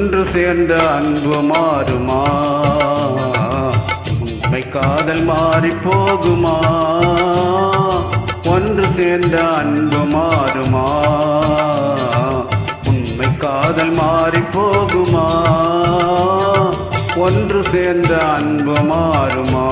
ஒன்று சேர்ந்த அன்பு மாறுமா? உண்மை காதல் மாறி போகுமா? ஒன்று சேர்ந்த அன்பு மாறுமா? உண்மை காதல் மாறி போகுமா? ஒன்று சேர்ந்த அன்பு மாறுமா?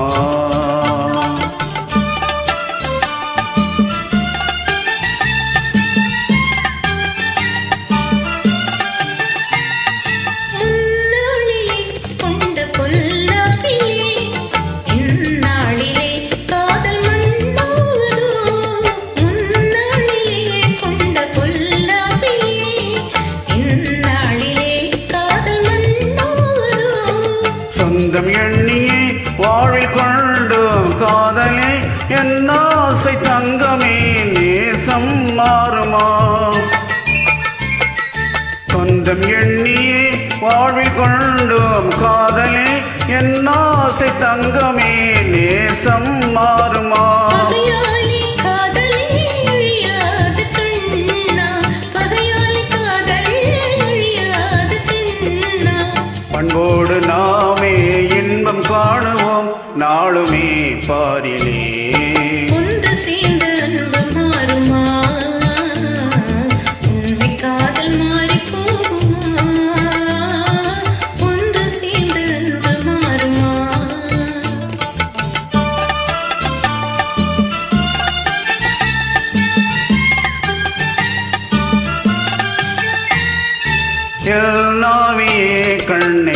சொந்தம் எண்ணியே வாழ்வில் கொண்டோம் காதலே என் ஆசை தங்கமே நேசம் மாறுமா? சொந்தம் எண்ணியே வாழ்வில் கொண்டோம் காதலே என் ஆசை தங்கமே நேசம் மாறுமா? பண்போடு நாமே இன்பம் காணுவோம் நாளுமே பாரிலே. ஒன்று சேர்ந்து அன்பு மாறுமா? உண்மை காதல் மாறி போகுமா? ஒன்று சேர்ந்து அன்பு மாறுமா? எல்லாவியே கண்ணை